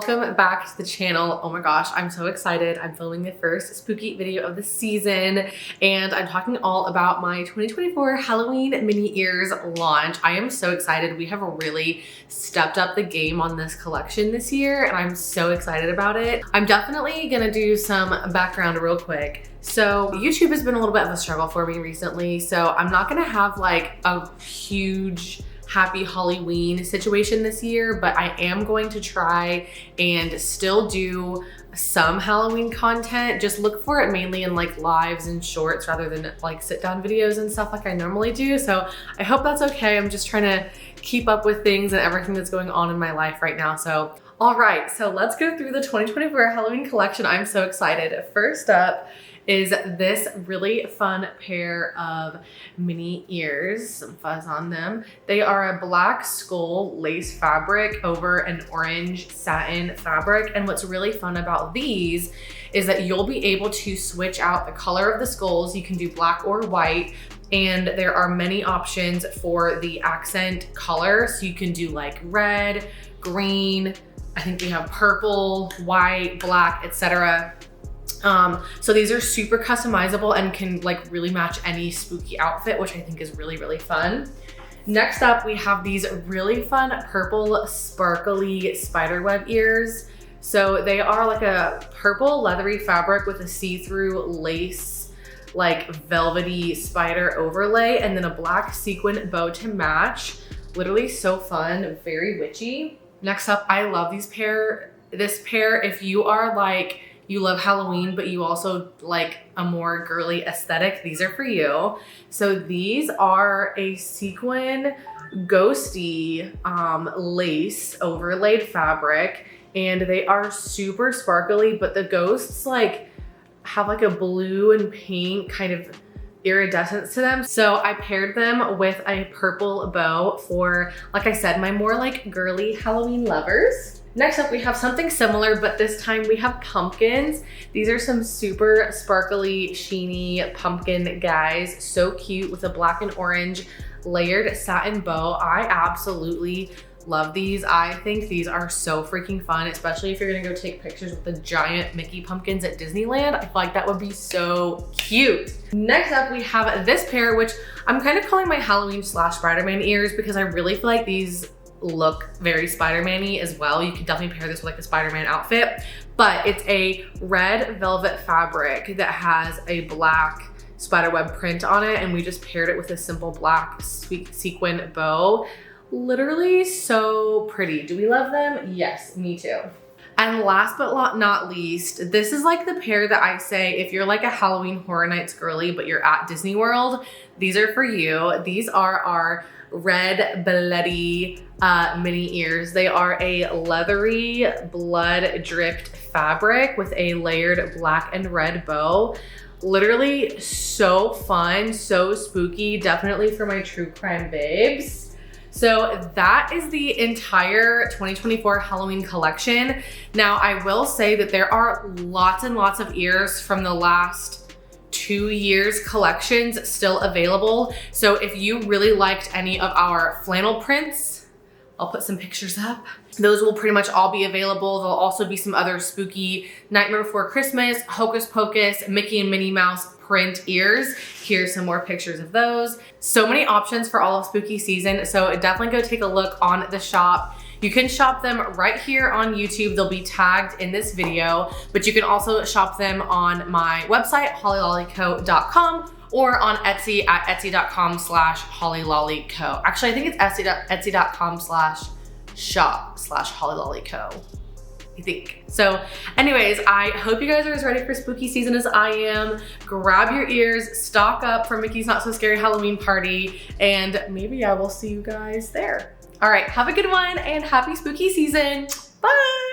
welcome back to the channel. Oh my gosh, I'm so excited. I'm filming the first spooky video of the season and I'm talking all about my 2024 Halloween Minnie Ears launch. I am so excited. We have really stepped up the game on this collection this year and I'm so excited about it. I'm definitely gonna do some background real quick. So YouTube has been a little bit of a struggle for me recently, so I'm not gonna have like a huge happy Halloween situation this year, but I am going to try and still do some Halloween content. Just look for it mainly in like lives and shorts rather than like sit down videos and stuff like I normally do. So I hope that's okay. I'm just trying to keep up with things and everything that's going on in my life right now. So all right, so let's go through the 2024 Halloween collection. I'm so excited. First up is this really fun pair of Minnie ears, some fuzz on them. They are a black skull lace fabric over an orange satin fabric. And what's really fun about these is that you'll be able to switch out the color of the skulls. You can do black or white. And there are many options for the accent color. So you can do like red, green, I think we have purple, white, black, etc. So these are super customizable and can like really match any spooky outfit, which I think is really, really fun. Next up, we have these really fun purple sparkly spiderweb ears. So they are like a purple leathery fabric with a see-through lace, like velvety spider overlay, and then a black sequin bow to match. Literally so fun, very witchy. Next up, I love this pair. If you are like, you love Halloween, but you also like a more girly aesthetic, these are for you. So these are a sequin ghosty lace overlaid fabric, and they are super sparkly, but the ghosts like have like a blue and pink kind of iridescence to them. So I paired them with a purple bow for, like I said, my more like girly Halloween lovers. Next up, we have something similar, but this time we have pumpkins. These are some super sparkly, sheeny pumpkin guys. So cute with a black and orange layered satin bow. I absolutely love these. I think these are so freaking fun, especially if you're gonna go take pictures with the giant Mickey pumpkins at Disneyland. I feel like that would be so cute. Next up, we have this pair, which I'm kind of calling my Halloween / Spider-Man ears because I really feel like these look very Spider-Man-y as well. You could definitely pair this with like a Spider-Man outfit, but it's a red velvet fabric that has a black spiderweb print on it, and we just paired it with a simple black sequin bow. Literally so pretty. Do we love them? Yes, me too. And last but not least, this is like the pair that I say, if you're like a Halloween Horror Nights girly, but you're at Disney World, these are for you. These are our red bloody Minnie ears. They are a leathery blood dripped fabric with a layered black and red bow. Literally so fun, so spooky, definitely for my true crime babes. So that is the entire 2024 Halloween collection. Now I will say that there are lots and lots of ears from the last 2 years collections still available. So if you really liked any of our flannel prints, I'll put some pictures up. Those will pretty much all be available. There'll also be some other spooky Nightmare Before Christmas, Hocus Pocus, Mickey and Minnie Mouse print ears. Here's some more pictures of those. So many options for all of spooky season. So definitely go take a look on the shop. You can shop them right here on YouTube. They'll be tagged in this video, but you can also shop them on my website, hollylollyco.com, or on Etsy at etsy.com/hollylollyco. Actually, I think it's etsy.com/shop/hollylollyco. I think. So anyways, I hope you guys are as ready for spooky season as I am. Grab your ears, stock up for Mickey's Not So Scary Halloween Party, and maybe I will see you guys there. All right, have a good one and happy spooky season. Bye.